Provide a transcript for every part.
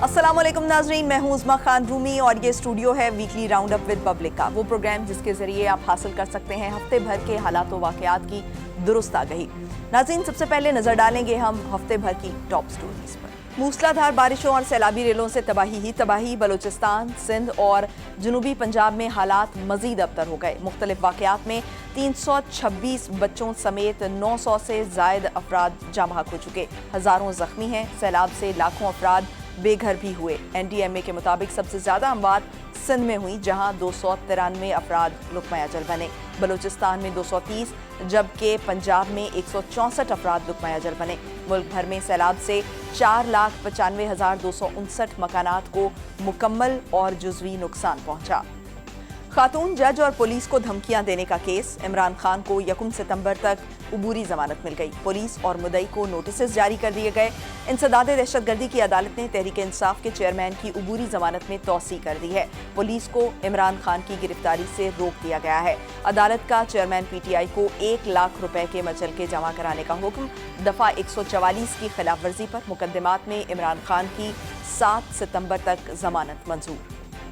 अस्सलाम वालेकुम नाजरीन, मैं हूं उज़्मा खान रूमी और ये स्टूडियो है weekly round up with public का, वो प्रोग्राम जिसके ज़रिए आप हासिल कर सकते हैं हफ्ते भर के हालात व वाक़यात की दुरुस्त आगही। नाज़रीन, सबसे पहले नज़र डालेंगे हम हफ्ते भर की टॉप स्टोरीज पर। मूसलाधार बारिशों और सैलाबी रेलों से तबाही ही तबाही। बलूचिस्तान, सिंध और जनूबी पंजाब में हालात मज़ीद अबतर हो गए। मुख्तलिफ वाक़यात में 326 बच्चों समेत 900 से ज़ायद अफराद जाँ बहक हो चुके, हज़ारों ज़ख्मी हैं। सैलाब से लाखों अफराद बेघर भी हुए। NDMA के मुताबिक सबसे ज़्यादा अमवात सिंध में हुई, जहां 293 अफराद लुक़मा अजल बने। बलूचिस्तान में 230 जबकि पंजाब में 164 अफराद लुक़मा अजल बने। मुल्क भर में सैलाब से 4,95,259 मकानात को मुकम्मल और जुज़वी नुकसान पहुंचा। खातून जज और पुलिस को धमकियां देने का केस। इमरान खान को 1 सितंबर तक उबूरी जमानत मिल गई। पुलिस और मुद्दई को नोटिस जारी कर दिए गए। इंसदाद दहशतगर्दी की अदालत ने तहरीक इंसाफ के चेयरमैन की उबूरी जमानत में तौसी कर दी है। पुलिस को इमरान खान की गिरफ्तारी से रोक दिया गया है। अदालत का चेयरमैन PTI को 1 लाख रुपए के मचलके जमा कराने का हुक्म। दफा 144 की खिलाफ वर्जी पर मुकदमात में इमरान खान की 7 सितंबर तक जमानत मंजूर।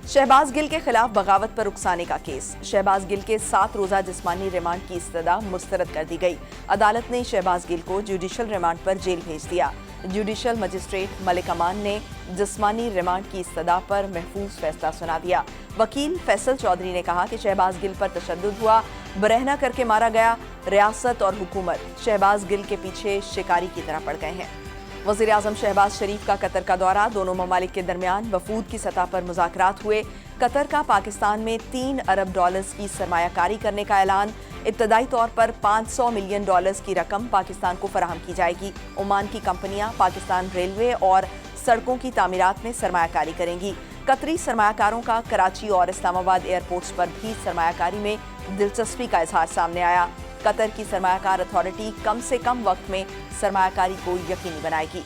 शहबाज गिल के खिलाफ बगावत पर उकसाने का केस। शहबाज गिल के 7 रोज़ा जिस्मानी रिमांड की इस्तदा मुस्तरद कर दी गई। अदालत ने शहबाज गिल को जुडिशल रिमांड पर जेल भेज दिया। जुडिशल मजिस्ट्रेट मलिक अमान ने जिस्मानी रिमांड की इस्तदा पर महफूज फैसला सुना दिया। वकील फैसल चौधरी ने कहा कि शहबाज गिल पर तशद्दुद हुआ, बरहना करके मारा गया। रियासत और हुकूमत शहबाज गिल के पीछे शिकारी की तरह पड़ गए हैं। वज़ीर आज़म शहबाज शरीफ का कतर का दौरा। दोनों ममालिक के दरमियान वफूद की सतह पर मुज़ाकरात हुए। कतर का पाकिस्तान में $3 अरब की सरमायाकारी करने का ऐलान। इब्तदाई तौर पर $500 मिलियन की रकम पाकिस्तान को फराहम की जाएगी। ओमान की कंपनियां पाकिस्तान रेलवे और सड़कों की तामीरात में सरमायाकारी करेंगी। कतरी सरमायाकारों का कराची और इस्लामाबाद एयरपोर्ट्स पर भी सरमायाकारी में दिलचस्पी का इजहार सामने आया। कतर की सरमायाकार अथॉरिटी कम से कम वक्त में सरमायाकारी को यकीनी बनाएगी।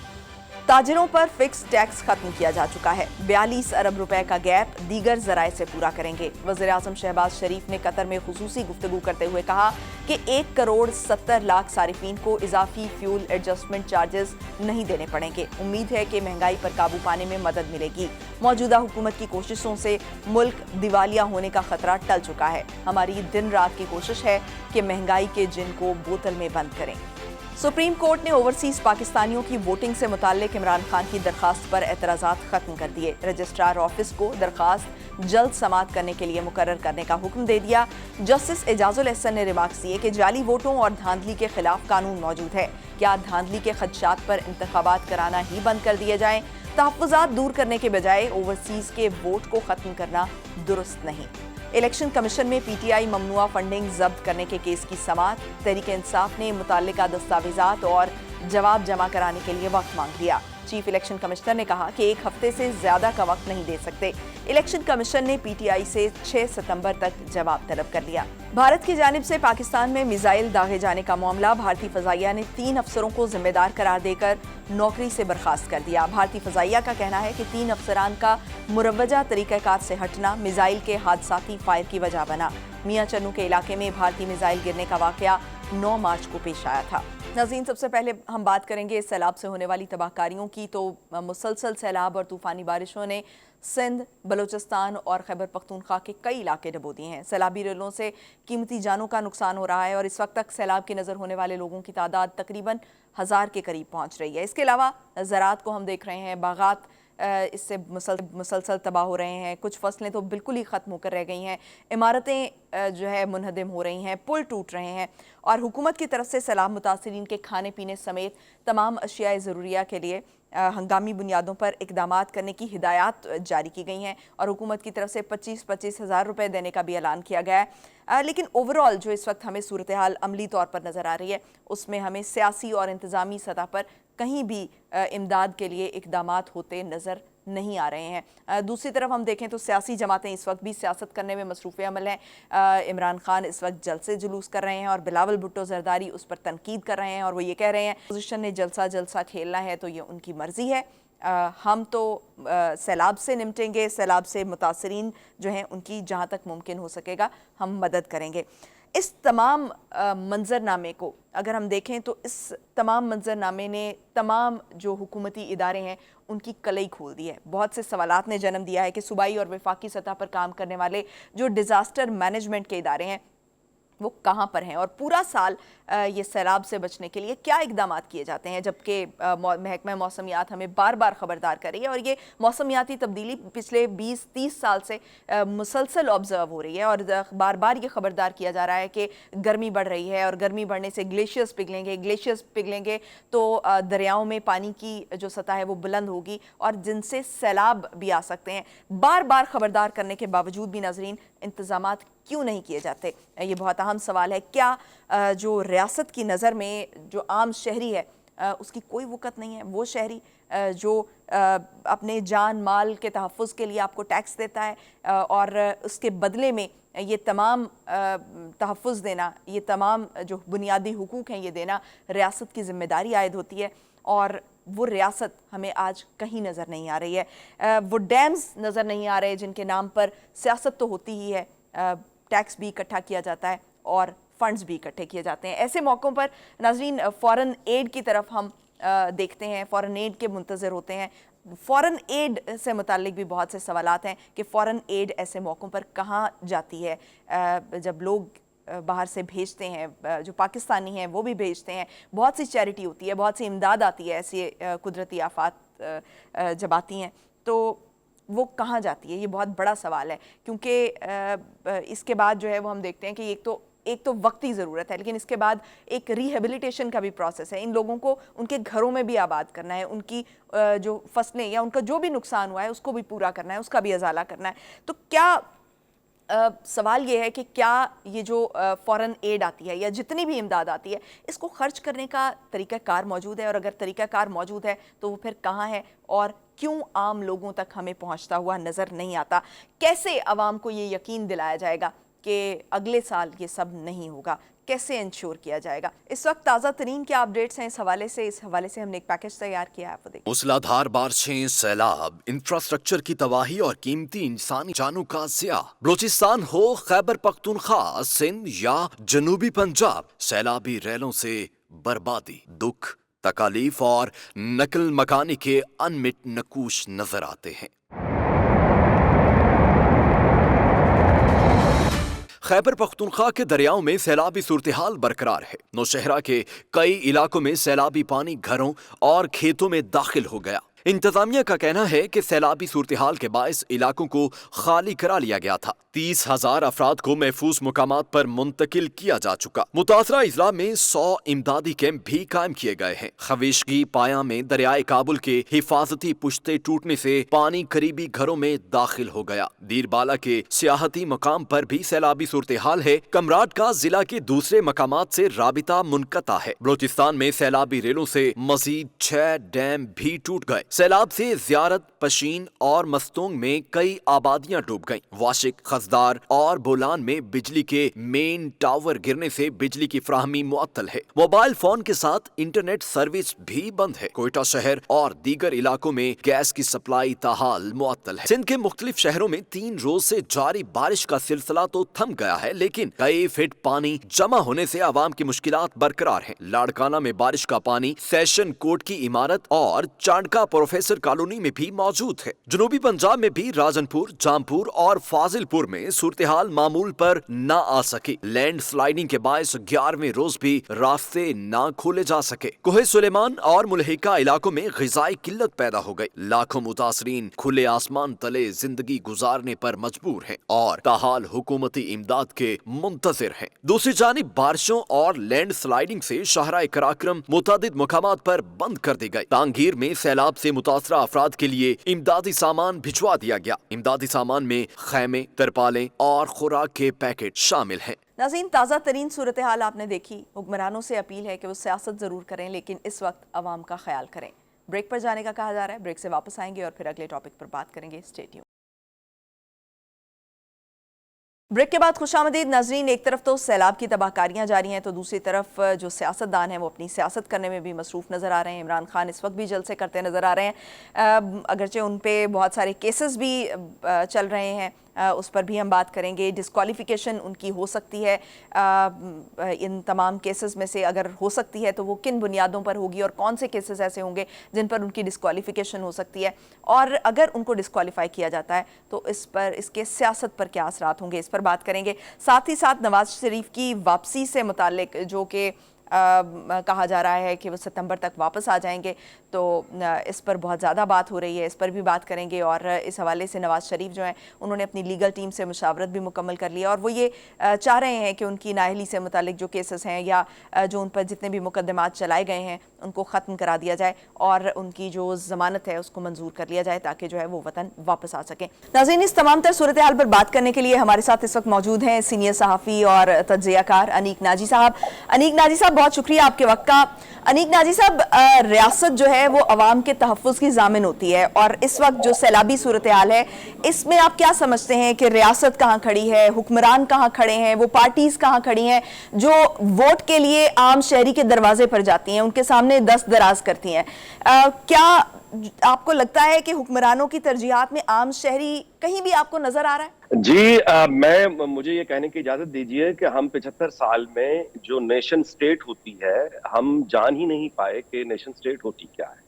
ताजिरों पर फिक्स टैक्स खत्म किया जा चुका है। 42 अरब रुपए का गैप दीगर जराए से पूरा करेंगे। वज़ीर आज़म शहबाज शरीफ ने कतर में खुसूसी गुफ्तगू करते हुए कहा कि 1 करोड़ 70 लाख सारिफीन को इजाफी फ्यूल एडजस्टमेंट चार्जेस नहीं देने पड़ेंगे। उम्मीद है कि महंगाई पर काबू पाने में मदद मिलेगी। मौजूदा हुकूमत की कोशिशों से मुल्क दिवालिया होने का खतरा टल चुका है। हमारी दिन रात की कोशिश है कि महंगाई के जिन को बोतल में बंद करें। सुप्रीम कोर्ट ने ओवरसीज पाकिस्तानियों की वोटिंग से मुताल्लिक इमरान खान की दरखास्त पर एतराज़ात खत्म कर दिए। रजिस्ट्रार ऑफिस को दरखास्त जल्द समाअत करने के लिए मुकर्रर करने का हुक्म दे दिया। जस्टिस एजाजुल एहसन ने रिमार्क्स दिए कि जाली वोटों और धांधली के खिलाफ कानून मौजूद है। क्या धांधली के खदशात पर इंतखाबात कराना ही बंद कर दिए जाएं? तहफ़्फ़ुज़ात दूर करने के बजाय ओवरसीज के वोट को खत्म करना दुरुस्त नहीं। इलेक्शन कमीशन में PTI ममनुआ फंडिंग जब्त करने के केस की समाअत। तहरीक इंसाफ ने मुतल्लिका दस्तावेजात और जवाब जमा कराने के लिए वक्त मांग लिया। चीफ इलेक्शन कमिश्नर ने कहा कि 1 हफ्ते से ज्यादा का वक्त नहीं दे सकते। इलेक्शन कमीशन ने PTI से 6 सितंबर तक जवाब तलब कर लिया। भारत की जानिब से पाकिस्तान में मिसाइल दागे जाने का मामला। भारतीय फजाइया ने 3 अफसरों को जिम्मेदार करार देकर नौकरी से बर्खास्त कर दिया। भारतीय फजाइया का कहना है कि 3 अफसरान का मुरव्वजा तरीक़ाकार से हटना मिसाइल के हादसाती फायर की वजह बना। मियां चन्नू के इलाके में भारतीय मिसाइल गिरने का वाकया 9 मार्च को पेश आया था। नाज़रीन, सबसे पहले हम बात करेंगे सैलाब से होने वाली तबाहकारियों की। तो मुसलसल सैलाब और तूफ़ानी बारिशों ने सिंध, बलूचिस्तान और खैबर पख्तूनख्वा के कई इलाके डबो दिए हैं। सैलाबी रेलों से कीमती जानों का नुकसान हो रहा है और इस वक्त तक सैलाब की नज़र होने वाले लोगों की तादाद तकरीबन 1000 के करीब पहुँच रही है। इसके अलावा ज़राअत को हम देख रहे हैं, बागात इससे मुसलसल तबाह हो रहे हैं। कुछ फसलें तो बिल्कुल ही ख़त्म होकर रह गई हैं। इमारतें जो है मुनहदम हो रही हैं, पुल टूट रहे हैं और हुकूमत की तरफ से सैलाब मुतासिरीन के खाने पीने समेत तमाम अशियाए ज़रूरिया के लिए हंगामी बुनियादों पर इक़दामात करने की हिदायत जारी की गई हैं और हुकूमत की तरफ से 25-25 हज़ार रुपये देने का भी ऐलान किया गया है। लेकिन ओवरऑल जो इस वक्त हमें सूरत हाल अमली तौर पर नज़र आ रही है, उसमें हमें सियासी और इंतज़ामी सतह पर कहीं भी इमदाद के लिए इक़दामात होते नज़र नहीं आ रहे हैं। दूसरी तरफ हम देखें तो सियासी जमातें इस वक्त भी सियासत करने में मसरूफ़ अमल हैं। इमरान खान इस वक्त जलसे जुलूस कर रहे हैं और बिलावल भुट्टो जरदारी उस पर तनकीद कर रहे हैं और वो ये कह रहे हैं अपोजिशन ने जलसा खेलना है तो ये उनकी मर्ज़ी है। हम तो सैलाब से निपटेंगे, सैलाब से मुतासरीन जो हैं उनकी जहाँ तक मुमकिन हो सकेगा हम मदद करेंगे। اس تمام منظرنامے کو اگر ہم دیکھیں تو اس تمام منظرنامے نے تمام جو حکومتی ادارے ہیں ان کی کلئی کھول دی ہے. بہت سے سوالات نے جنم دیا ہے کہ صوبائی اور وفاقی سطح پر کام کرنے والے جو ڈیزاسٹر مینجمنٹ کے ادارے ہیں وہ کہاں پر ہیں, اور پورا سال یہ سیلاب سے بچنے کے لیے کیا اقدامات کیے جاتے ہیں, جبکہ محکمہ موسمیات ہمیں بار بار خبردار کر رہی ہے اور یہ موسمیاتی تبدیلی پچھلے 20-30 سال سے مسلسل آبزرو ہو رہی ہے, اور بار بار یہ خبردار کیا جا رہا ہے کہ گرمی بڑھ رہی ہے, اور گرمی بڑھنے سے گلیشیئرز پگھلیں گے تو دریاؤں میں پانی کی جو سطح ہے وہ بلند ہوگی اور جن سے سیلاب بھی آ سکتے ہیں. بار بار خبردار کرنے کے باوجود بھی ناظرین انتظامات کیوں نہیں کیے جاتے؟ یہ بہت اہم سوال ہے. کیا جو ریاست کی نظر میں جو عام شہری ہے اس کی کوئی وقت نہیں ہے؟ وہ شہری جو اپنے جان مال کے تحفظ کے لیے آپ کو ٹیکس دیتا ہے اور اس کے بدلے میں یہ تمام تحفظ دینا, یہ تمام جو بنیادی حقوق ہیں یہ دینا ریاست کی ذمہ داری عائد ہوتی ہے, اور وہ ریاست ہمیں آج کہیں نظر نہیں آ رہی ہے. وہ ڈیمز نظر نہیں آ رہے جن کے نام پر سیاست تو ہوتی ہی ہے, ٹیکس بھی اکٹھا کیا جاتا ہے اور فنڈز بھی اکٹھے کیے جاتے ہیں. ایسے موقعوں پر ناظرین فورن ایڈ کی طرف ہم دیکھتے ہیں, فورن ایڈ کے منتظر ہوتے ہیں. فورن ایڈ سے متعلق بھی بہت سے سوالات ہیں کہ فورن ایڈ ایسے موقعوں پر کہاں جاتی ہے, جب لوگ باہر سے بھیجتے ہیں, جو پاکستانی ہیں وہ بھی بھیجتے ہیں, بہت سی چیریٹی ہوتی ہے, بہت سی امداد آتی ہے, ایسی قدرتی آفات جب آتی ہیں تو وہ کہاں جاتی ہے؟ یہ بہت بڑا سوال ہے, کیونکہ اس کے بعد جو ہے وہ ہم دیکھتے ہیں کہ ایک تو وقتی ضرورت ہے, لیکن اس کے بعد ایک ریہیبلیٹیشن کا بھی پروسیس ہے. ان لوگوں کو ان کے گھروں میں بھی آباد کرنا ہے, ان کی جو فصلیں یا ان کا جو بھی نقصان ہوا ہے اس کو بھی پورا کرنا ہے, اس کا بھی ازالہ کرنا ہے. تو کیا سوال یہ ہے کہ کیا یہ جو فورن ایڈ آتی ہے یا جتنی بھی امداد آتی ہے اس کو خرچ کرنے کا طریقہ کار موجود ہے, اور اگر طریقہ کار موجود ہے تو وہ پھر کہاں ہے اور کیوں عام لوگوں تک ہمیں پہنچتا ہوا نظر نہیں آتا؟ کیسے عوام کو یہ یقین دلایا جائے گا کہ اگلے سال یہ سب نہیں ہوگا؟ کیسے انشور کیا جائے گا؟ اس وقت تازہ ترین کیا اپڈیٹس ہیں اس حوالے سے ہم نے ایک پیکج تیار کیا ہے, آپ دیکھیں. موسلادھار بارشیں, سیلاب, انفراسٹرکچر کی تباہی اور قیمتی انسانی جانوں کا ضیاع. بلوچستان ہو, خیبر پختونخوا, سندھ یا جنوبی پنجاب, سیلابی ریلوں سے بربادی, دکھ, تکالیف اور نقل مکانی کے انمٹ نقوش نظر آتے ہیں. خیبر پختونخوا کے دریاؤں میں سیلابی صورتحال برقرار ہے. نوشہرہ کے کئی علاقوں میں سیلابی پانی گھروں اور کھیتوں میں داخل ہو گیا. انتظامیہ کا کہنا ہے کہ سیلابی صورتحال کے باعث علاقوں کو خالی کرا لیا گیا تھا. 30,000 افراد کو محفوظ مقامات پر منتقل کیا جا چکا. متاثرہ اضلاع میں 100 امدادی کیمپ بھی قائم کیے گئے ہیں. خویشگی پایا میں دریائے کابل کے حفاظتی پشتے ٹوٹنے سے پانی قریبی گھروں میں داخل ہو گیا. دیر بالا کے سیاحتی مقام پر بھی سیلابی صورتحال ہے. کمراٹ کا ضلع کے دوسرے مقامات سے رابطہ منقطع ہے. بلوچستان میں سیلابی ریلوں سے مزید 6 ڈیم بھی ٹوٹ گئے. سیلاب سے زیارت, پشین اور مستونگ میں کئی آبادیاں ڈوب گئیں. واشک, خزدار اور بولان میں بجلی کے مین ٹاور گرنے سے بجلی کی فراہمی معطل ہے. موبائل فون کے ساتھ انٹرنیٹ سروس بھی بند ہے. کوئٹہ شہر اور دیگر علاقوں میں گیس کی سپلائی تاحال معطل ہے. سندھ کے مختلف شہروں میں 3 روز سے جاری بارش کا سلسلہ تو تھم گیا ہے, لیکن کئی فٹ پانی جمع ہونے سے عوام کی مشکلات برقرار ہیں. لاڑکانہ میں بارش کا پانی سیشن کورٹ کی عمارت اور چانڈکا پروفیسر کالونی میں بھی موجود ہے. جنوبی پنجاب میں بھی راجن پور, جامپور اور فاضل پور میں صورتحال معمول پر نہ آ سکی. لینڈ سلائیڈنگ کے باعث 11ویں روز بھی راستے نہ کھولے جا سکے. کوہ سلیمان اور ملحقہ علاقوں میں غذائی قلت پیدا ہو گئی. لاکھوں متاثرین کھلے آسمان تلے زندگی گزارنے پر مجبور ہیں اور تاحال حکومتی امداد کے منتظر ہیں. دوسری جانب بارشوں اور لینڈ سلائیڈنگ سے شاہراہ قراقرم متعدد مقامات پر بند کر دی گئی. تانگیر میں سیلاب سے متاثرہ افراد کے لیے امدادی سامان بھجوا دیا گیا. امدادی سامان میں خیمے, ترپالیں اور خوراک کے پیکٹ شامل ہیں. ناظرین, تازہ ترین صورتحال آپ نے دیکھی. حکمرانوں سے اپیل ہے کہ وہ سیاست ضرور کریں لیکن اس وقت عوام کا خیال کریں. بریک پر جانے کا کہا جا رہا ہے. بریک سے واپس آئیں گے اور پھر اگلے ٹاپک پر بات کریں گے. Stay tune. ब्रेक के बाद खुशामदीद नाजरीन। एक तरफ तो सैलाब की तबाहकारियां जारी हैं तो दूसरी तरफ जो सियासतदान हैं वो अपनी सियासत करने में भी मसरूफ़ नज़र आ रहे हैं। इमरान खान इस वक्त भी जलसे करते नज़र आ रहे हैं, अगरचे उन पे बहुत सारे केसेस भी चल रहे हैं, उस पर भी हम बात करेंगे। डिस्क्वालिफिकेशन उनकी हो सकती है, इन तमाम केसेस में से अगर हो सकती है तो वो किन बुनियादों पर होगी और कौन से केसेस ऐसे होंगे जिन पर उनकी डिस्क्वालिफिकेशन हो सकती है, और अगर उनको डिस्क्वालीफाई किया जाता है तो इस पर इसके सियासत पर क्या असरात होंगे, इस पर बात करेंगे। साथ ही साथ नवाज शरीफ की वापसी से मुतालिक जो कि कहा जा रहा है कि वो सितंबर तक वापस आ जाएंगे, तो इस पर बहुत ज़्यादा बात हो रही है, इस पर भी बात करेंगे। और इस हवाले से नवाज शरीफ जो हैं उन्होंने अपनी लीगल टीम से मुशावरत भी मुकम्मल कर लिया और वो ये चाह रहे हैं कि उनकी नाअहली से मुतालिक जो केसेस हैं या जो उन पर जितने भी मुकदमात चलाए गए हैं उनको ख़त्म करा दिया जाए और उनकी जो ज़मानत है उसको मंजूर कर लिया जाए ताकि जो है वो वतन वापस आ सकें। नाज़रीन, इस तमाम तर सूरत हाल पर बात करने के लिए हमारे साथ इस वक्त मौजूद हैं सीनियर सहाफ़ी और तज्ज़ियाकार अनीक नाजी साहब। अनीक नाजी साहब, बहुत शुक्रिया आपके वक्त का। अनीक नाजी साहब, रियासत जो है वो अवाम के तहफ़्फ़ुज़ की ज़ामिन होती है और इस वक्त जो सैलाबी सूरत हाल है इसमें आप क्या समझते हैं कि रियासत कहाँ खड़ी है, हुक्मरान कहाँ खड़े हैं, वो पार्टीज़ कहाँ खड़ी हैं जो वोट के लिए आम शहरी के दरवाजे पर जाती हैं, उनके सामने दस्त दराज करती हैं? क्या आपको लगता है कि हुक्मरानों की तरजीहात में आम शहरी कहीं भी आपको नजर आ रहा है? जी, मुझे ये कहने की इजाजत दीजिए कि हम 75 साल में जो नेशन स्टेट होती है हम जान ही नहीं पाए कि नेशन स्टेट होती क्या है।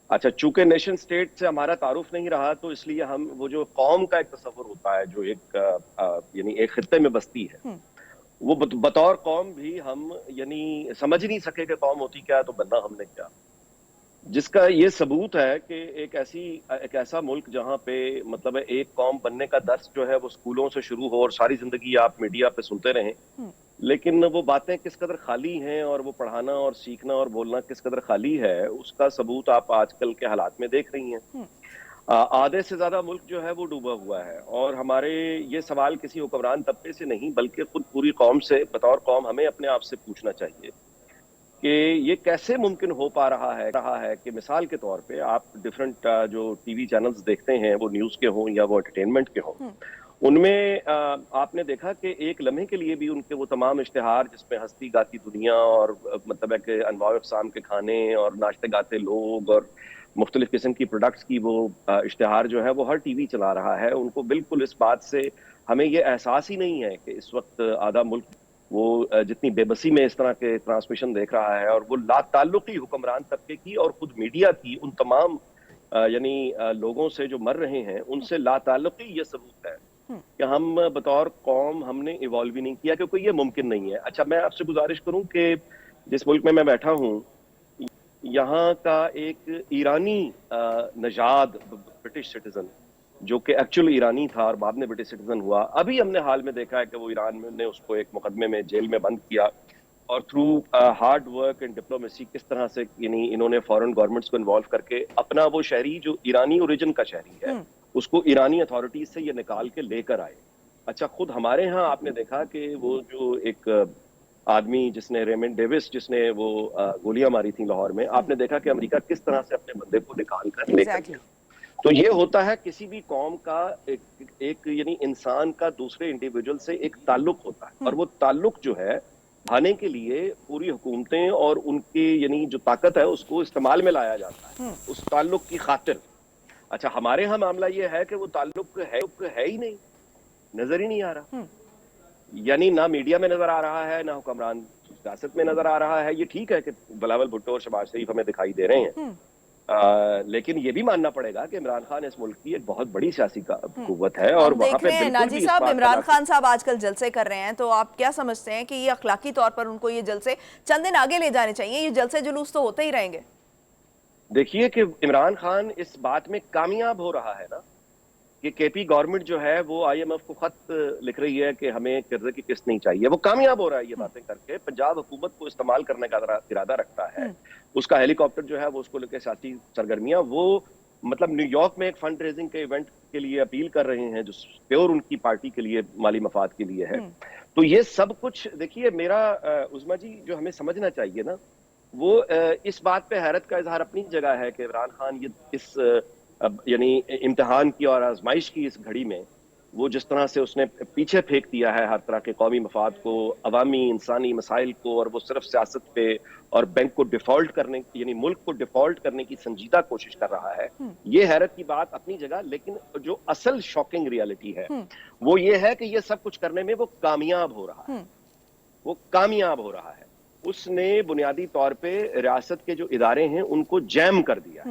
अच्छा, चूंकि नेशन स्टेट से हमारा तारुफ नहीं रहा तो इसलिए हम वो जो कौम का एक तस्वर होता है जो एक यानी एक खित्ते में बसती है, वो बतौर कौम भी हम यानी समझ नहीं सके कि कौम होती क्या है तो बनना हमने क्या। जिसका ये सबूत है कि एक ऐसा मुल्क जहां पे मतलब एक कौम बनने का दर्स जो है वो स्कूलों से शुरू हो और सारी जिंदगी आप मीडिया पे सुनते रहें, लेकिन वो बातें किस कदर खाली हैं और वो पढ़ाना और सीखना और बोलना किस कदर खाली है, उसका सबूत आप आजकल के हालात में देख रही हैं। आधे से ज्यादा मुल्क जो है वो डूबा हुआ है और हमारे ये सवाल किसी हुक्मरान तबके से नहीं बल्कि खुद पूरी कौम से बतौर कौम हमें अपने आप से पूछना चाहिए कि ये कैसे मुमकिन हो पा रहा है कि मिसाल के तौर पे आप डिफरेंट जो टीवी चैनल्स देखते हैं, वो न्यूज़ के हों या वो एंटरटेनमेंट के हों, उनमें आपने देखा कि एक लम्हे के लिए भी उनके वो तमाम इश्तिहार जिसमें हस्ती गाती दुनिया और मतलब है कि अनवाउ अक़साम के खाने और नाश्ते गाते लोग और मुख्तलिफ किस्म की प्रोडक्ट्स की वो इश्तिहार जो है वो हर टीवी चला रहा है। उनको बिल्कुल इस बात से हमें ये एहसास ही नहीं है कि इस वक्त आधा मुल्क वो जितनी बेबसी में इस तरह के ट्रांसमिशन देख रहा है और वो लाताल्लुकी हुक्मरान तबके की और खुद मीडिया की उन तमाम यानी लोगों से जो मर रहे हैं उनसे लाताल्लुकी ये सबूत है कि हम बतौर कौम हमने इवॉल्व ही नहीं किया, क्योंकि ये मुमकिन नहीं है। अच्छा, मैं आपसे गुजारिश करूं कि जिस मुल्क में मैं बैठा हूं यहाँ का एक ईरानी नजाद ब्रिटिश सिटीजन जो कि एक्चुअली ईरानी था और बाद में ब्रिटिश सिटीजन हुआ, अभी हमने हाल में देखा है कि वो ईरान ने उसको एक मुकदमे में जेल में बंद किया और through hard work and diplomacy किस तरह से यानी इन्होंने फॉरेन गवर्नमेंट्स को इन्वॉल्व करके अपना वो शहरी जो ईरानी ओरिजिन का शहरी है उसको ईरानी अथॉरिटीज से ये निकाल के लेकर आए। अच्छा, खुद हमारे यहाँ आपने देखा कि वो जो एक आदमी जिसने रेमंड डेविस जिसने वो गोलियां मारी थी लाहौर में, आपने देखा कि अमेरिका किस तरह से अपने बंदे को निकाल कर लेकर गया। तो ये होता है किसी भी कौम का एक यानी इंसान का दूसरे इंडिविजुअल से एक ताल्लुक होता है और वो ताल्लुक जो है भाने के लिए पूरी हुकूमतें और उनकी यानी जो ताकत है उसको इस्तेमाल में लाया जाता है उस ताल्लुक की खातिर। अच्छा, हमारे यहाँ मामला ये है कि वो ताल्लुक है ही नहीं, नजर ही नहीं आ रहा, यानी ना मीडिया में नजर आ रहा है ना हुक्मरान सियासत में नजर आ रहा है। ये ठीक है कि बिलावल भुट्टो और शहबाज शरीफ हमें दिखाई दे रहे हैं, लेकिन ये भी मानना पड़ेगा कि इमरान खान इस मुल्क की एक बहुत बड़ी सियासी कुव्वत है और वहां पे बिल्कुल नाजी साहब, इमरान खान साहब आजकल जलसे कर रहे हैं, तो आप क्या समझते हैं कि ये अखलाकी तौर पर उनको ये जलसे चंद दिन आगे ले जाने चाहिए? ये जलसे जुलूस तो होते ही रहेंगे। देखिए कि इमरान खान इस बात में कामयाब हो रहा है ना कि केपी गवर्नमेंट जो है वो IMF को खत लिख रही है कि हमें कर्जे की किस्त नहीं चाहिए। वो कामयाब हो रहा है ये बातें करके, पंजाब हुकूमत को इस्तेमाल करने का इरादा रखता है। उसका हेलीकॉप्टर जो है वो उसको लेकर सियासी सरगर्मियां वो मतलब न्यूयॉर्क में एक फंड रेजिंग के इवेंट के लिए अपील कर रहे हैं जो प्योर उनकी पार्टी के लिए माली मफाद के लिए है। तो ये सब कुछ देखिए, मेरा उस्मा जी जो हमें समझना चाहिए ना वो इस बात पे हैरत का इजहार अपनी जगह है कि इमरान खान ये इस यानी इम्तिहान की और आजमाइश की इस घड़ी में وہ جس طرح سے اس نے پیچھے پھینک دیا ہے ہر طرح کے قومی مفاد کو، عوامی انسانی مسائل کو، اور وہ صرف سیاست پہ اور بینک کو ڈیفالٹ کرنے یعنی ملک کو ڈیفالٹ کرنے کی سنجیدہ کوشش کر رہا ہے، یہ حیرت کی بات اپنی جگہ، لیکن جو اصل شاکنگ ریالٹی ہے وہ یہ ہے کہ یہ سب کچھ کرنے میں وہ کامیاب ہو رہا ہے، وہ کامیاب ہو رہا ہے۔ اس نے بنیادی طور پہ ریاست کے جو ادارے ہیں ان کو جیم کر دیا۔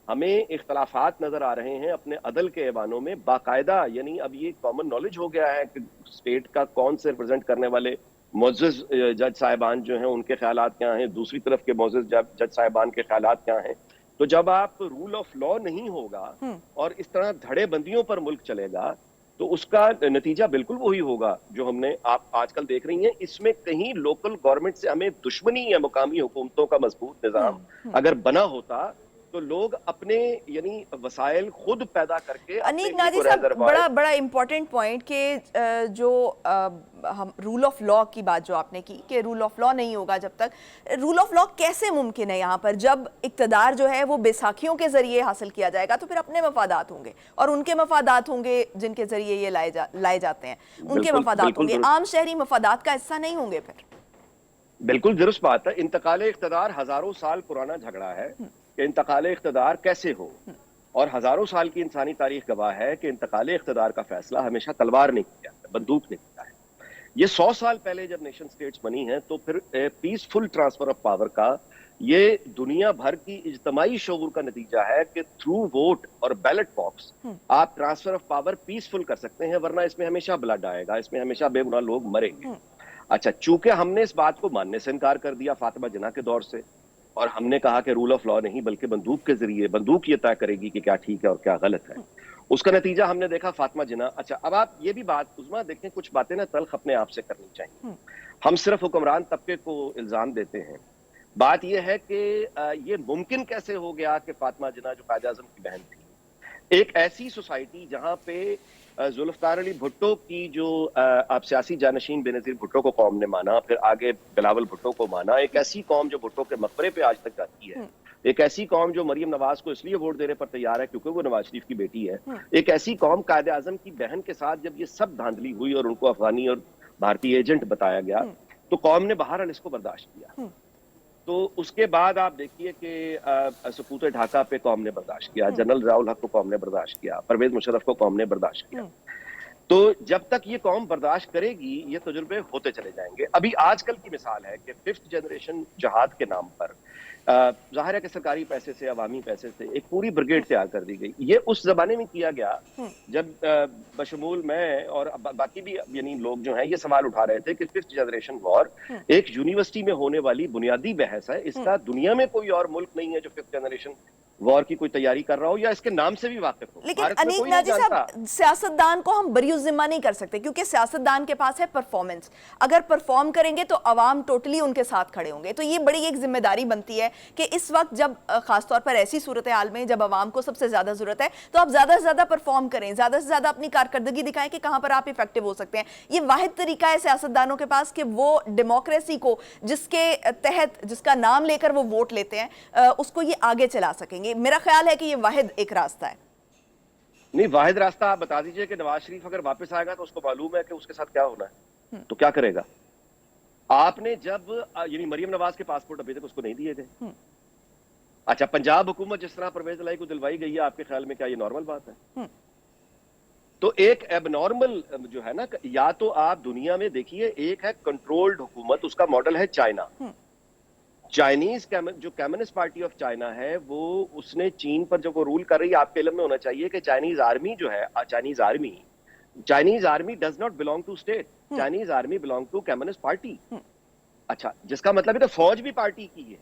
ہمیں اختلافات نظر آ رہے ہیں اپنے عدل کے ایوانوں میں باقاعدہ، یعنی اب یہ کامن نالج ہو گیا ہے کہ اسٹیٹ کا کون سے ریپرزینٹ کرنے والے معزز جج صاحبان جو ہیں ان کے خیالات کیا ہیں، دوسری طرف کے معزز جج صاحبان کے خیالات کیا ہیں۔ تو جب آپ رول آف لا نہیں ہوگا اور اس طرح دھڑے بندیوں پر ملک چلے گا تو اس کا نتیجہ بالکل وہی ہوگا جو ہم نے آپ آج کل دیکھ رہی ہیں۔ اس میں کہیں لوکل گورنمنٹ سے ہمیں دشمنی ہے، مقامی حکومتوں کا مضبوط نظام اگر بنا ہوتا تو لوگ اپنے یعنی وسائل خود پیدا کر کے انیک ناجی صاحب، بڑا امپورٹنٹ پوائنٹ کہ جو ہم رول آف لا کی بات جو آپ نے کی کہ رول آف لا نہیں ہوگا جب تک، رول آف لا کیسے ممکن ہے یہاں پر جب اقتدار جو ہے وہ بیساکھیوں کے ذریعے حاصل کیا جائے گا؟ تو پھر اپنے مفادات ہوں گے اور ان کے مفادات ہوں گے جن کے ذریعے یہ لائے جاتے ہیں، ان کے مفادات ہوں گے، عام شہری مفادات کا حصہ نہیں ہوں گے پھر۔ بالکل درست بات ہے۔ انتقال اقتدار ہزاروں سال پرانا جھگڑا ہے کہ انتقال اقتدار کیسے ہو، اور ہزاروں سال کی انسانی تاریخ گواہ ہے کہ انتقال اقتدار کا فیصلہ ہمیشہ تلوار نے کیا ہے، بندوق نے کیا ہے۔ یہ 100 سال پہلے جب نیشن سٹیٹس بنی ہیں تو پھر پیسفل ٹرانسفر آف پاور کا یہ دنیا بھر کی اجتماعی شعور کا نتیجہ ہے کہ تھرو ووٹ اور بیلٹ باکس آپ ٹرانسفر آف پاور پیسفل کر سکتے ہیں، ورنہ اس میں ہمیشہ بلڈ آئے گا، اس میں ہمیشہ بے گناہ لوگ مریں گے۔ اچھا، چونکہ ہم نے اس بات کو ماننے سے انکار کر دیا فاطمہ جناح کے دور سے، اور ہم نے کہا کہ رول آف لا نہیں بلکہ بندوق کے ذریعے بندوق یہ طے کرے گی کہ کیا ٹھیک ہے اور کیا غلط ہے، اس کا نتیجہ ہم نے دیکھا فاطمہ جناح۔ اچھا، اب آپ یہ بھی بات عظمیٰ دیکھیں، کچھ باتیں نا تلخ اپنے آپ سے کرنی چاہیے۔ ہم صرف حکمران طبقے کو الزام دیتے ہیں، بات یہ ہے کہ یہ ممکن کیسے ہو گیا کہ فاطمہ جناح جو قائد اعظم کی بہن تھی، ایک ایسی سوسائٹی جہاں پہ ذوالفقار علی بھٹو کی جو آپ سیاسی جانشین بے نظیر بھٹو کو قوم نے مانا، پھر آگے بلاول بھٹو کو مانا، ایک ایسی قوم جو بھٹو کے مقبرے پہ آج تک جاتی ہے، ایک ایسی قوم جو مریم نواز کو اس لیے ووٹ دینے پر تیار ہے کیونکہ وہ نواز شریف کی بیٹی ہے، ایک ایسی قوم قائد اعظم کی بہن کے ساتھ جب یہ سب دھاندلی ہوئی اور ان کو افغانی اور بھارتی ایجنٹ بتایا گیا تو قوم نے بہرحال اس کو برداشت کیا۔ تو اس کے بعد آپ دیکھیے کہ سقوط ڈھاکہ پہ قوم نے برداشت کیا، جنرل ضیاء الحق کو قوم نے برداشت کیا، پرویز مشرف کو قوم نے برداشت کیا۔ تو جب تک یہ قوم برداشت کرے گی یہ تجربے ہوتے چلے جائیں گے۔ ابھی آج کل کی مثال ہے کہ 5th جنریشن جہاد کے نام پر ظاہر ہے کہ سرکاری پیسے سے، عوامی پیسے سے ایک پوری بریگیڈ تیار کر دی گئی۔ یہ اس زمانے میں کیا گیا جب بشمول میں اور باقی بھی یعنی لوگ جو ہیں یہ سوال اٹھا رہے تھے کہ 5th جنریشن وار ایک یونیورسٹی میں ہونے والی بنیادی بحث ہے، اس کا دنیا میں کوئی اور ملک نہیں ہے جو 5th جنریشن وار کی کوئی تیاری کر رہا ہو یا اس کے نام سے بھی واقف ہو۔ لیکن انیک ناجی صاحب، سیاستدان کو ہم بری ذمہ نہیں کر سکتے کیونکہ سیاستدان کے پاس ہے پرفارمنس، اگر پرفارم کریں گے تو عوام ٹوٹلی ان کے ساتھ کھڑے ہوں گے۔ تو یہ بڑی ایک ذمہ داری بنتی ہے کہ اس وقت جب خاص طور پر ایسی صورتحال میں جب عوام کو سب سے زیادہ ضرورت ہے تو آپ زیادہ سے زیادہ پرفارم کریں، زیادہ سے زیادہ اپنی کارکردگی دکھائیں کہ کہاں پر آپ افیکٹو ہو سکتے ہیں۔ یہ واحد طریقہ ہے سیاستدانوں کے پاس کہ وہ ڈیموکریسی کو جس کے تحت جس کا نام لے کر وہ ووٹ لیتے ہیں اس کو یہ آگے چلا سکیں گے۔ میرا خیال ہے کہ یہ واحد ایک راستہ ہے۔ نہیں، واحد راستہ آپ بتا دیجئے کہ نواز شریف اگر واپس آئے گا تو اس کو معلوم ہے کہ اس کے ساتھ کیا ہونا ہے تو کیا کرے گا۔ آپ نے جب یعنی مریم نواز کے پاسپورٹ ابھی تک اس کو نہیں دیے گئے، اچھا پنجاب حکومت جس طرح پرویز الہی کو دلوائی گئی ہے، آپ کے خیال میں کیا یہ نارمل بات ہے؟ تو ایک ایب نارمل جو ہے نا، یا تو آپ دنیا میں دیکھیے، ایک ہے کنٹرولڈ حکومت، اس کا ماڈل ہے چائنا۔ چائنیز جو کمیونسٹ پارٹی آف چائنا ہے وہ اس نے چین پر جب وہ رول کر رہی ہے، آپ کے علم میں ہونا چاہیے کہ چائنیز آرمی جو ہے، Chinese army does not belong to state, Chinese army belong to communist party. اچھا، جس کا مطلب ہے تو فوج بھی پارٹی کی ہے۔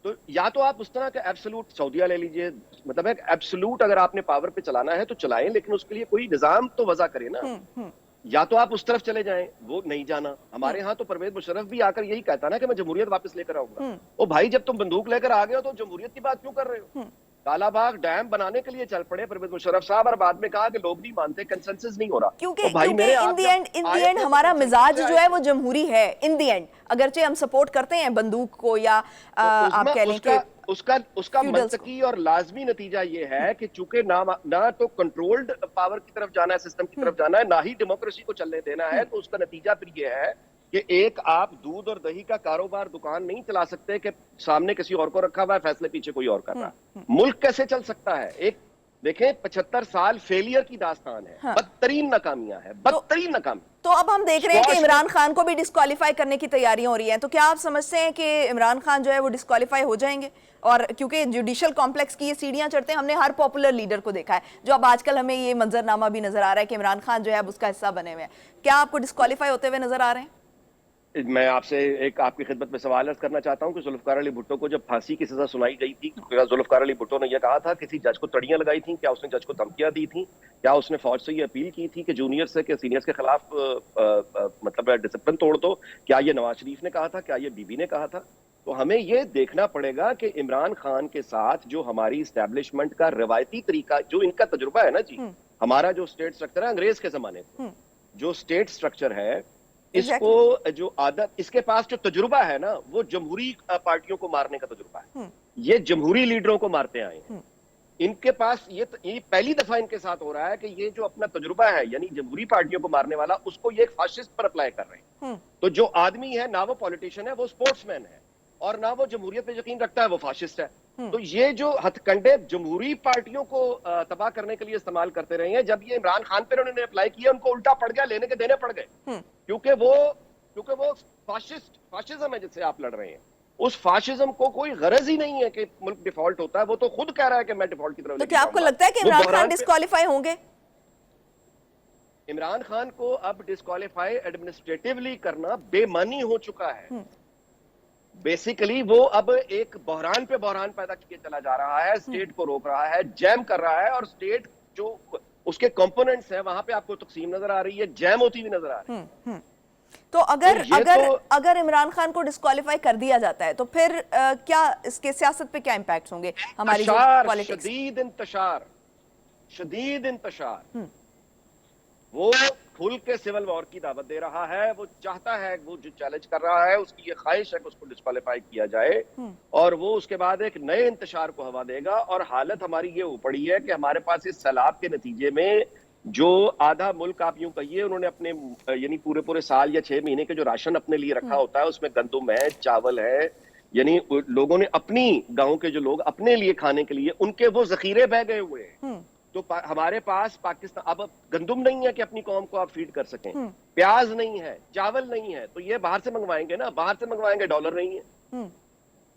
تو یا تو آپ اس طرح کا ایبسولوٹ سعودیہ لے لیجئے، مطلب ہے ایبسولوٹ اگر آپ نے پاور پہ چلانا ہے تو چلائیں، لیکن اس کے لیے کوئی نظام تو وضع کرے نا۔ یا تو آپ اس طرف چلے جائیں، وہ نہیں جانا۔ ہمارے ہاں تو پرویز مشرف بھی آ کر یہی کہتا نا کہ میں جمہوریت واپس لے کر آؤں گا۔ او بھائی، جب تم بندوق لے کر آ گئے ہو تو جمہوریت کی بات کیوں کر رہے ہو؟ کالا باغ ڈیم بنانے کے لیے چل پڑے پرویز مشرف صاحب، اور بعد میں کہا کہ لوگ نہیں مانتے، کنسنسس نہیں ہو رہا. کیونکہ ان دی اینڈ ہمارا مزاج جو ہے وہ جمہوری ہے. ان دی اینڈ اگرچہ ہم سپورٹ کرتے ہیں بندوق کو یا آپ کہہ لیں کہ اس کا منطقی اور لازمی نتیجہ یہ ہے کہ چونکہ نہ تو کنٹرولڈ پاور کی طرف جانا ہے، سسٹم کی طرف جانا ہے، نہ ہی ڈیموکریسی کو چلنے دینا ہے، تو اس کا نتیجہ پھر یہ ہے کہ ایک آپ دودھ اور دہی کا کاروبار دکان نہیں چلا سکتے کہ سامنے کسی اور کو رکھا ہوا ہے، فیصلے پیچھے کوئی اور کر رہا ہے. ملک کیسے چل سکتا ہے؟ ایک دیکھیں 75 سال فیلئر کی داستان ہے، بدترین ناکامیاں ہے، بدترین ناکامی. تو اب ہم دیکھ رہے ہیں کہ عمران خان کو بھی ڈسکوالیفائی کرنے کی تیاریاں ہو رہی ہیں، تو کیا آپ سمجھتے ہیں کہ عمران خان جو ہے وہ ڈسکوالیفائی ہو جائیں گے؟ اور کیونکہ جوڈیشل کمپلیکس کی یہ سیڑھیاں چڑھتے ہیں، ہم نے ہر پاپولر لیڈر کو دیکھا ہے، جو اب آج کل ہمیں یہ منظرنامہ بھی نظر آ رہا ہے کہ عمران خان جو ہے اب اس کا حصہ بنے ہوئے ہیں. کیا آپ کو ڈسکوالیفائی ہوتے ہوئے نظر آ رہے ہیں؟ میں آپ سے ایک آپ کی خدمت میں سوال عرض کرنا چاہتا ہوں کہ ذوالفقار علی بھٹو کو جب پھانسی کی سزا سنائی گئی تھی، ذوالفقار علی بھٹو نے یہ کہا تھا کسی جج کو تڑیاں لگائی تھیں؟ کیا اس نے جج کو دھمکیاں دی تھیں؟ کیا اس نے فوج سے یہ اپیل کی تھی کہ جونیئر سے کہ سینئرز کے خلاف مطلب ڈسپلن توڑ دو؟ کیا یہ نواز شریف نے کہا تھا؟ کیا یہ بی بی نے کہا تھا؟ تو ہمیں یہ دیکھنا پڑے گا کہ عمران خان کے ساتھ جو ہماری اسٹیبلشمنٹ کا روایتی طریقہ، جو ان کا تجربہ ہے نا جی، ہمارا جو اسٹیٹ سٹرکچر ہے انگریز کے زمانے سے، جو اسٹیٹ سٹرکچر ہے، اس کو جو عادت، اس کے پاس جو تجربہ ہے نا، وہ جمہوری پارٹیوں کو مارنے کا تجربہ ہے. یہ جمہوری لیڈروں کو مارتے آئے ہیں. ان کے پاس یہ پہلی دفعہ ان کے ساتھ ہو رہا ہے کہ یہ جو اپنا تجربہ ہے، یعنی جمہوری پارٹیوں کو مارنے والا، اس کو یہ ایک فاشسٹ پر اپلائی کر رہے ہیں. تو جو آدمی ہے نہ وہ پولیٹیشین ہے، وہ سپورٹس مین ہے، اور نہ وہ جمہوریت پہ یقین رکھتا ہے، وہ فاشسٹ ہے. تو یہ جو ہتھ کنڈے جمہوری پارٹیوں کو تباہ کرنے کے لیے استعمال کرتے رہے ہیں، جب یہ عمران خان پہ انہوں نے اپلائی کیا، ان کو الٹا پڑ گیا، لینے کے دینے پڑ گئے. کیونکہ وہ فاشزم ہے جس سے آپ لڑ رہے ہیں. اس فاشزم کو کوئی غرض ہی نہیں ہے کہ ملک ڈیفالٹ ہوتا ہے. وہ تو خود کہہ رہا ہے کہ میں ڈیفالٹ کی طرف. تو کیا آپ کو لگتا ہے کہ عمران خان ڈسکوالیفائی ہوں گے؟ عمران خان کو اب ڈسکوالیفائی ایڈمنسٹریٹیولی کرنا بے معنی ہو چکا ہے. بیسیکلی وہ اب ایک بحران پہ بحران پیدا کیے چلا جا رہا ہے، اسٹیٹ کو روک رہا ہے، جیم کر رہا ہے، اور اسٹیٹ جو اس کے کمپوننٹس ہیں وہاں پہ آپ کو تقسیم نظر آ رہی ہے، جیم ہوتی ہوئی نظر آ رہی ہے. تو اگر عمران خان کو ڈسکوالیفائی کر دیا جاتا ہے تو پھر کیا اس کے سیاست پہ کیا امپیکٹس ہوں گے ہماری جو پالیٹکس؟ شدید انتشار. وہ کھل کے سول وار کی دعوت دے رہا ہے. وہ چاہتا ہے، وہ جو چیلنج کر رہا ہے، اس کی یہ خواہش ہے کہ اس کو ڈسکوالیفائی کیا جائے، اور وہ اس کے بعد ایک نئے انتشار کو ہوا دے گا. اور حالت ہماری یہ ہو پڑی ہے کہ ہمارے پاس اس سیلاب کے نتیجے میں جو آدھا ملک آپ یوں کہیے انہوں نے اپنے یعنی پورے سال یا 6 مہینے کے جو راشن اپنے لیے رکھا ہوتا ہے، اس میں گندم ہے، چاول ہے، یعنی لوگوں نے اپنی گاؤں کے جو لوگ اپنے لیے کھانے کے لیے، ان کے وہ ذخیرے بہ گئے ہوئے ہیں. تو ہمارے پاس پاکستان اب گندم نہیں ہے کہ اپنی قوم کو آپ فیڈ کر سکیں، پیاز نہیں ہے، چاول نہیں ہے، تو یہ باہر سے منگوائیں گے نا، باہر سے منگوائیں گے، ڈالر نہیں ہے.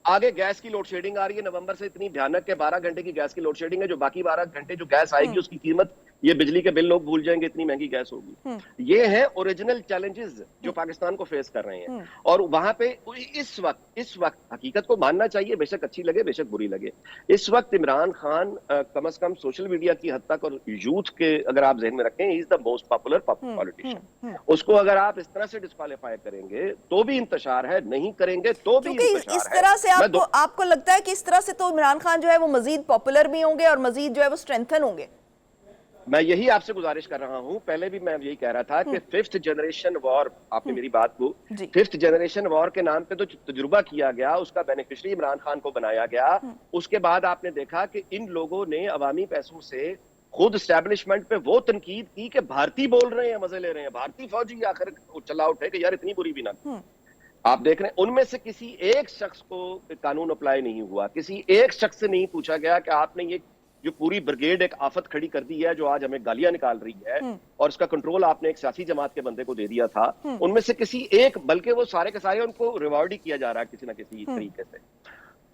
آگے گیس کی لوڈ شیڈنگ آ رہی ہے نومبر سے، اتنی بھیانک کہ 12 گھنٹے کی گیس کی لوڈ شیڈنگ ہے. جو باقی 12 گھنٹے جو گیس آئے گی اس کی قیمت، یہ بجلی کے بل لوگ بھول جائیں گے، اتنی مہنگی گیس ہوگی. یہ ہیں اوریجنل چیلنجز جو پاکستان کو فیس کر رہے ہیں. اور وہاں پہ اس وقت حقیقت کو ماننا چاہیے، بے شک اچھی لگے بے شک بری لگے، اس وقت عمران خان کم از کم سوشل میڈیا کی حد تک اور یوتھ کے اگر آپ ذہن میں رکھیں، ہی از دا موسٹ پاپولر پالیٹیشین. اس کو اگر آپ اس طرح سے ڈسکوالیفائی کریں گے تو بھی انتشار ہے، نہیں کریں گے تو بھی انتشار ہے. اس طرح سے آپ کو لگتا ہے کہ اس طرح سے تو عمران خان جو ہے وہ مزید پاپولر بھی ہوں گے اور مزید جو ہے وہ اسٹرینتھن ہوں گے؟ میں یہی آپ سے گزارش کر رہا ہوں. پہلے بھی میں یہی کہہ رہا تھا کہ 5th جنریشن وار، آپ نے میری بات کو 5th جنریشن وار کے نام پہ تو تجربہ کیا گیا، اس کا بینیفیشری عمران خان کو بنایا گیا. اس کے بعد آپ نے دیکھا کہ ان لوگوں نے عوامی پیسوں سے خود اسٹیبلشمنٹ پہ وہ تنقید کی کہ بھارتی بول رہے ہیں، مزے لے رہے ہیں، بھارتی فوجی آخر چلا اٹھے کہ یار اتنی بری بھی نہ. آپ دیکھ رہے ہیں ان میں سے کسی ایک شخص کو قانون اپلائی نہیں ہوا، کسی ایک شخص سے نہیں پوچھا گیا کہ آپ نے یہ جو پوری بریگیڈ ایک آفت کھڑی کر دی ہے جو آج ہمیں گالیاں نکال رہی ہے، اور اس کا کنٹرول آپ نے ایک سیاسی جماعت کے بندے کو دے دیا تھا. ان میں سے کسی ایک، بلکہ وہ سارے کے سارے ان کو ریوارڈ ہی کیا جا رہا ہے کسی نہ کسی طریقے سے.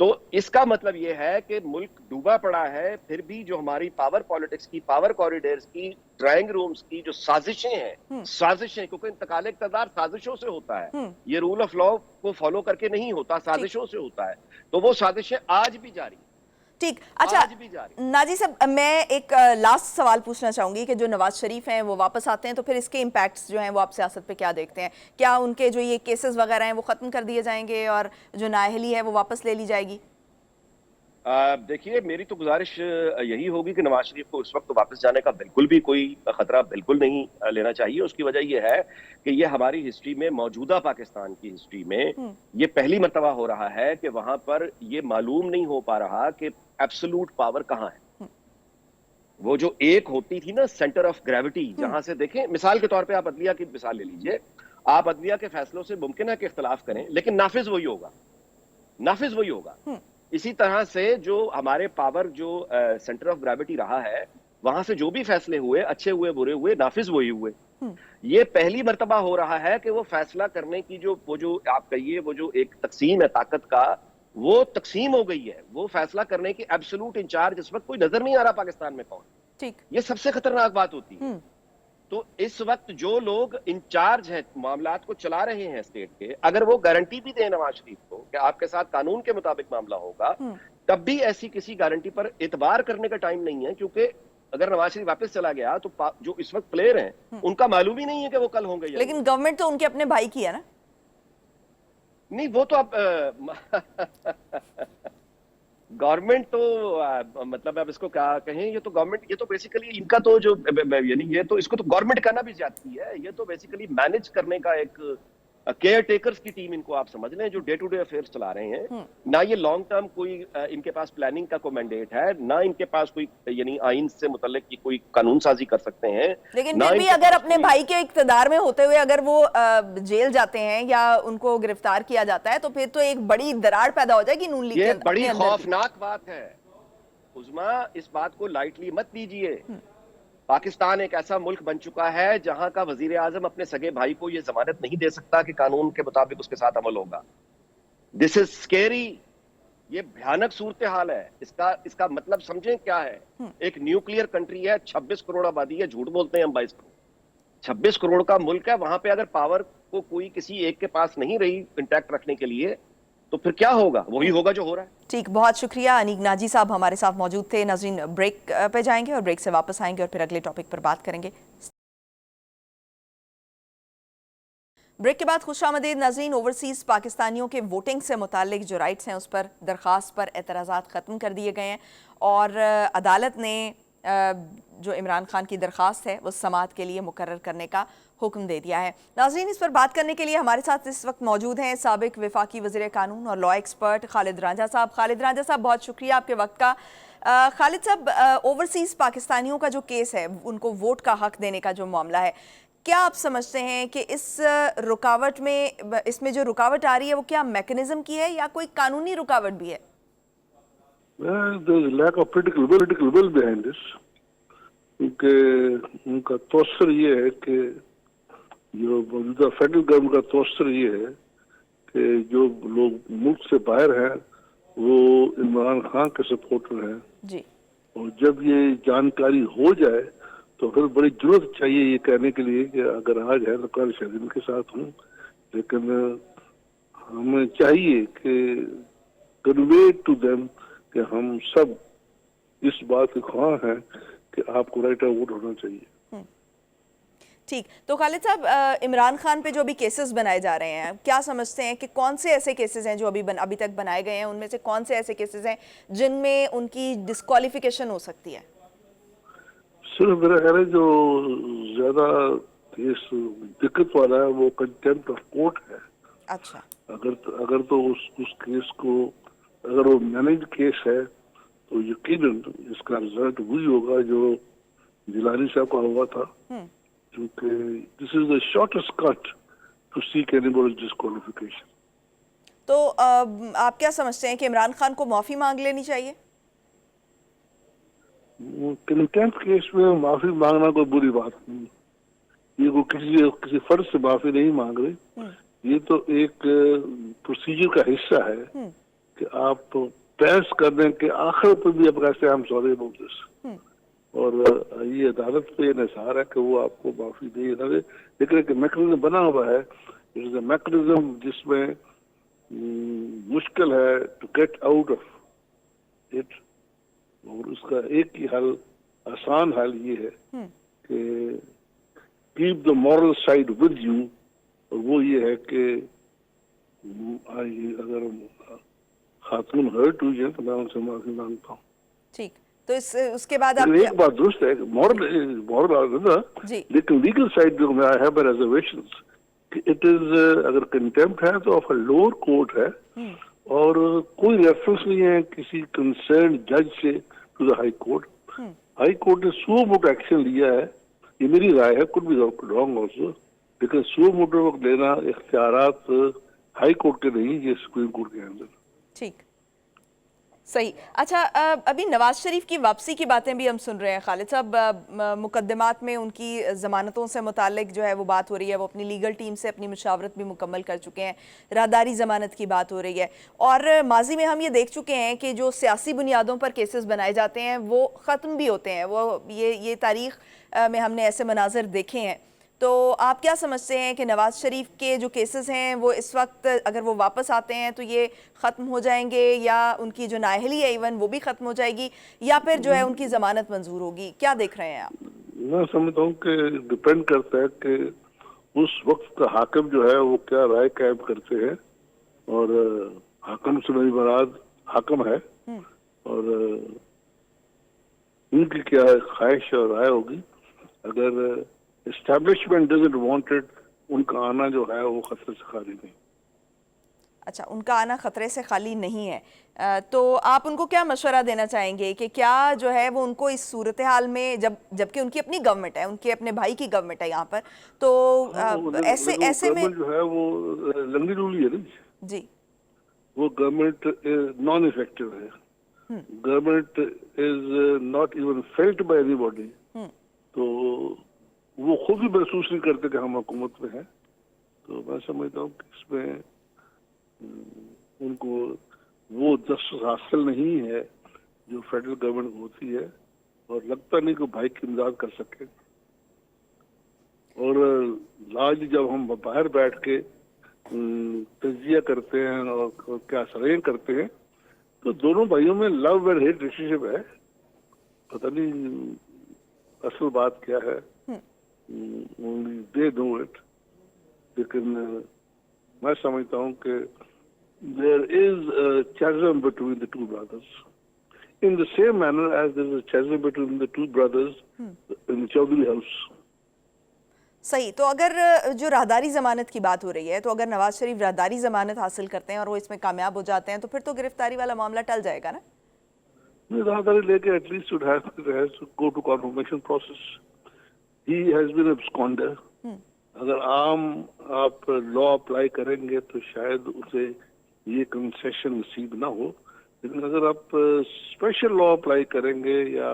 تو اس کا مطلب یہ ہے کہ ملک ڈوبا پڑا ہے. پھر بھی جو ہماری پاور پالیٹکس کی، پاور کوریڈورز کی، ڈرائنگ رومز کی جو سازشیں ہیں، کیونکہ انتقال اقتدار سازشوں سے ہوتا ہے، یہ رول آف لا کو فالو کر کے نہیں ہوتا، سازشوں سے ہوتا ہے. تو وہ سازشیں آج بھی جاری ہیں. ٹھیک. اچھا ناجی صاحب، میں ایک لاسٹ سوال پوچھنا چاہوں گی کہ جو نواز شریف ہیں وہ واپس آتے ہیں تو پھر اس کے امپیکٹس جو ہیں وہ آپ سیاست پہ کیا دیکھتے ہیں؟ کیا ان کے جو یہ کیسز وغیرہ ہیں وہ ختم کر دیے جائیں گے اور جو نااہلی ہے وہ واپس لے لی جائے گی؟ देखिए, मेरी तो गुजारिश यही होगी कि नवाज शरीफ को इस वक्त वापस जाने का बिल्कुल भी कोई खतरा बिल्कुल नहीं लेना चाहिए। उसकी वजह यह है कि ये हमारी हिस्ट्री में, मौजूदा पाकिस्तान की हिस्ट्री में, ये पहली मर्तबा हो रहा है कि वहां पर ये मालूम नहीं हो पा रहा कि एब्सोल्यूट पावर कहाँ है। वो जो एक होती थी ना सेंटर ऑफ ग्रेविटी, जहां से देखें, मिसाल के तौर पे आप अदलिया की मिसाल ले लीजिए। आप अदलिया के फैसलों से मुमकिन है कि इख्तलाफ करें, लेकिन नाफिज वही होगा, नाफिज वही होगा। इसी तरह से जो हमारे पावर जो सेंटर ऑफ ग्रेविटी रहा है, वहां से जो भी फैसले हुए, अच्छे हुए बुरे हुए, नाफिज वही हुए। ये पहली मर्तबा हो रहा है कि वो फैसला करने की वो जो आप कहिए, वो जो एक तकसीम है ताकत का, वो तकसीम हो गई है। वो फैसला करने की एब्सोल्यूट इंचार्ज इस वक्त कोई नजर नहीं आ रहा पाकिस्तान में कौन। ठीक। ये सबसे खतरनाक बात होती है। तो इस वक्त जो लोग इंचार्ज हैं, मामलात को चला रहे हैं स्टेट के, अगर वो गारंटी भी दें नवाज शरीफ को कि आपके साथ कानून के मुताबिक मामला होगा, तब भी ऐसी किसी गारंटी पर एतबार करने का टाइम नहीं है। क्योंकि अगर नवाज शरीफ वापस चला गया तो जो इस वक्त प्लेयर हैं उनका मालूम ही नहीं है कि वो कल होंगे या लेकिन गवर्नमेंट तो उनके अपने भाई की है ना। नहीं। वो तो आप गवर्नमेंट तो मतलब अब इसको क्या कहें, ये तो गवर्नमेंट, ये तो बेसिकली इनका तो जो यानी ये तो, इसको तो गवर्नमेंट कहना भी ज्यादती है। ये तो बेसिकली मैनेज करने का एक केयर टेकर्स की टीम इनको आप समझ लें, जो डे टू डे अफेयर्स चला रहे हैं। ना ये लॉन्ग टर्म कोई इनके पास प्लानिंग का कोई मैंडेट है, ना इनके पास कोई यानी आइन से मुतल्लिक की कोई कानून साजी कर सकते हैं। लेकिन फिर भी अगर अपने भाई के इक्तदार में होते हुए अगर वो जेल जाते हैं या उनको गिरफ्तार किया जाता है, तो फिर तो एक बड़ी दरार पैदा हो जाएगी नून लीग के अंदर। ये बड़ी खौफनाक बात है उस्मा, इस बात को लाइटली मत लीजिए। पाकिस्तान एक ऐसा मुल्क बन चुका है जहां का वजीर आजम अपने सगे भाई को यह जमानत नहीं दे सकता कि कानून के मुताबिक उसके साथ अमल होगा। This is scary. ये भयानक सूरत हाल है। इसका मतलब समझें क्या है। एक न्यूक्लियर कंट्री है, 26 करोड़ आबादी है, झूठ बोलते हैं हम 22 करोड़। 26 करोड़ का मुल्क है, वहां पे अगर पावर को कोई किसी एक के पास नहीं रही इंटैक्ट रखने के लिए, तो फिर क्या होगा? वही होगा जो हो रहा है। ठीक, बहुत शुक्रिया। अनीक नाजी साहब हमारे साथ मौजूद थे। नाज़रीन, ब्रेक पे जाएंगे और ब्रेक से वापस आएंगे और फिर अगले टॉपिक पर बात करेंगे। ब्रेक के बाद खुशामदीद नाज़रीन। ओवरसीज़ पाकिस्तानियों के वोटिंग से मुतालिक जो राइट्स हैं उस पर दरख्वास्त पर एतराज़ात ख़त्म कर दिए गए हैं और अदालत ने जो इमरान खान की दरख्वास्त है वो समाअत के लिए मुकर्रर करने का हुक्म दे दिया है। नाज़रीन, इस पर बात करने के लिए हमारे साथ इस वक्त मौजूद हैं साबिक वफाकी वज़ीर कानून और लॉ एक्सपर्ट खालिद रांझा साहब। खालिद रांझा साहब, बहुत शुक्रिया आपके वक्त का। खालिद साहब, ओवरसीज़ पाकिस्तानियों का जो केस है, उनको वोट का हक देने का जो मामला है, क्या आप समझते हैं कि इस रुकावट में, इसमें जो रुकावट आ रही है वो क्या मैकेनिज्म की है या कोई कानूनी रुकावट भी है? Lack of political will behind this. क्योंकि उनका तवस्सुर ये है कि जो मौजूदा फेडरल गवर्नमेंट का तवस्सुर ये है कि जो लोग मुल्क से बाहर हैं वो इमरान खान के सपोर्टर हैं जी। और जब ये जानकारी हो जाए तो फिर बड़ी जरूरत चाहिए ये कहने के लिए कि अगर आज है तो कल शायद इनके साथ हूँ। लेकिन हमें चाहिए कि कन्वे टू देम कि हम सब इस बात के ख्वाह हैं कि आपको राइट ऑफ वोट होना चाहिए। ठीक, तो खालिद साहब, इमरान खान पे जो भी केसेस बनाए जा रहे हैं, क्या समझते हैं कि कौन से ऐसे केसेस हैं जो अभी तक बनाए गए हैं, उनमें से कौन से ऐसे केसेस हैं जिनमें उनकी डिस्क्वालिफिकेशन हो सकती है? सिर्फ मेरा ख्याल है जो ज्यादा केस दिक्कत वाला है वो कंटेम्प्ट ऑफ कोर्ट है। अच्छा। अगर तो उस केस को, अगर वो मैनेज केस है तो यकीनन इसका रिजल्ट वही होगा जो जिलानी साहब का हुआ था, क्योंकि this is the shortest cut to seek anybody's disqualification. तो आप क्या समझते हैं कि इमरान खान को माफी मांग लेनी चाहिए? कंटेम्प्ट केस में माफी मांगना कोई बुरी बात नहीं। ये को किसी फर्ज से माफी नहीं मांग रहे, ये तो एक प्रोसीजर का हिस्सा है कि आप बहस करने के आखिर पर भी आप कहते हैं हम सॉरी अबाउट दिस, और ये अदालत पे निसार है कि वो आपको माफी दे ना दे। लेकिन एक मैकेनिज्म बना हुआ है, इट इज अ मैकेनिज्म जिसमें मुश्किल है to get out of it, और उसका एक ही हल, आसान हल ये है कि keep the moral side with you, और वो ये है कि अगर खातून हर्ट हुई है तो मैं उनसे माफी मांगता हूँ। ठीक, तो इस उसके बाद आप लेकिन एक बात दुरुस्त है, मॉरल जी लेकिन लीगल साइड जो आई हैव रिजर्वेशंस कि इट इज अगर कंटेम्प्ट है तो ऑफ अ लोअर कोर्ट है और कोई रेफरेंस नहीं है किसी कंसर्न जज से to the high court. High court ने सो मोटो एक्शन लिया है, ये मेरी राय है, कुड बी रॉन्ग ऑल्सो, लेकिन सो मोटो लेना इख्तियारात हाई कोर्ट के नहीं, ये सुप्रीम कोर्ट के अंदर। ठीक, सही। अच्छा, अभी नवाज शरीफ की वापसी की बातें भी हम सुन रहे हैं खालिद साहब, मुकदमात में उनकी ज़मानतों से मुतालिक जो है वो बात हो रही है, वो अपनी लीगल टीम से अपनी मुशावरत भी मुकम्मल कर चुके हैं, राहदारी ज़मानत की बात हो रही है, और माजी में हम ये देख चुके हैं कि जो सियासी बुनियादों पर केसेस बनाए जाते हैं वो ख़त्म भी होते हैं, वो ये तारीख़ में हमने ऐसे मनाज़र देखे हैं। तो आप क्या समझते हैं कि नवाज शरीफ के जो केसेस हैं वो इस वक्त अगर वो वापस आते हैं तो ये ख़त्म हो जाएंगे, या उनकी जो नाअहली है इवन वो भी ख़त्म हो जाएगी, या फिर जो है उनकी ज़मानत मंजूर होगी? क्या देख रहे हैं आप? मैं समझता हूँ कि डिपेंड करता है कि उस वक्त का हाकिम जो है वो क्या राय कायम करते हैं, और हाकिम से मेरी मुराद हाकिम है, और उनकी क्या ख्वाहिश और राय होगी। अगर एस्टैब्लिशमेंट डजंट वांट इट, उनका आना जो है वो खतरे से खाली नहीं। अच्छा, उनका आना खतरे से खाली नहीं है, तो आप उनको क्या मशवरा देना चाहेंगे कि क्या जो है वो उनको इस सूरत हाल में, जबकि उनकी अपनी गवर्नमेंट है, उनके अपने भाई की गवर्नमेंट है यहाँ पर, तो ऐसे में जो है वो लंगी डूली है ना जी, वो गवर्नमेंट नॉन इफेक्टिव है, government is not even felt by anybody, तो वो खुद भी महसूस नहीं करते कि हम हुकूमत में हैं। तो मैं समझता हूँ कि इसमें उनको वो जस्टिस हासिल नहीं है जो फेडरल गवर्नमेंट होती है, और लगता नहीं कि भाई की इमदाद कर सके। और आज जब हम बाहर बैठ के तजिया करते हैं और क्या सरें करते हैं, तो दोनों भाइयों में लव एंड हेट रिलेशनशिप है, पता नहीं असल बात क्या है, only they know it। लेकिन मैं समझता हूँ कि there is a chasm between the two brothers, in the same manner as there is a chasm between the two brothers in the Chaudhary house। सही। तो अगर जो राहदारी ज़मानत की बात हो रही है, तो अगर नवाज शरीफ राहदारी ज़मानत हासिल करते हैं और वो इसमें कामयाब हो जाते हैं तो फिर तो गिरफ्तारी वाला मामला टल जाएगा ना? राहदारी लेके at least should have to go to confirmation process। He has been absconder। अगर आप लॉ अप्लाई करेंगे तो शायद उसे ये कंसेशन नसीब ना हो, लेकिन अगर आप स्पेशल लॉ अप्लाई करेंगे या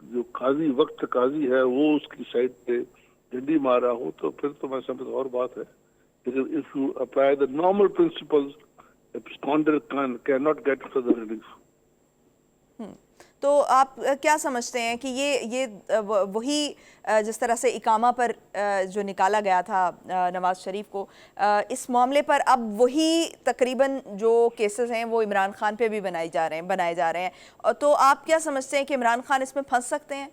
जो काजी वक्त काजी है वो उसकी साइड पे डंडी मारा हो तो फिर तो मैं समझता और बात है। लेकिन if you apply the normal principles, absconder can not gate further relief. तो आप क्या समझते हैं कि ये वही जिस तरह से इकामा पर जो निकाला गया था नवाज शरीफ को, इस मामले पर अब वही तकरीबन जो केसेस हैं वो इमरान खान पे भी बनाए जा रहे हैं, तो आप क्या समझते हैं कि इमरान खान इसमें फंस सकते हैं?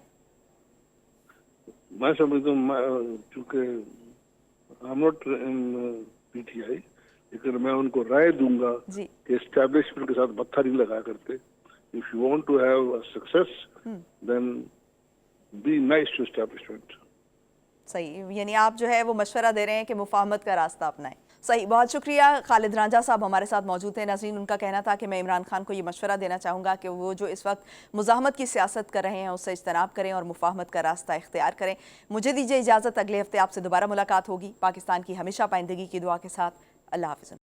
मैं समझता हूँ चूँकि I am not in PTI, लेकिन मैं उनको राय दूंगा कि एस्टैब्लिशमेंट के साथ मत्था नहीं लगा करते। If you want to have a success, then be nice to establishment। सही, यानी आप जो है वो मशवरा दे रहे हैं कि मुफाहमत का रास्ता अपनाएं। सही, बहुत शुक्रिया। खालिद रांझा साहब हमारे साथ मौजूद थे। नाज़रीन, उनका कहना था कि मैं इमरान खान को ये मशवरा देना चाहूँगा कि वो जो इस वक्त मुज़ाहमत की सियासत कर रहे हैं उससे इज्तनाब करें और मुफाहमत का रास्ता इख्तियार करें। मुझे दीजिए इजाज़त, अगले हफ्ते आपसे दोबारा मुलाकात होगी। पाकिस्तान की हमेशा पाइंदगी की दुआ के साथ। अल्लाह हाफ़िज़।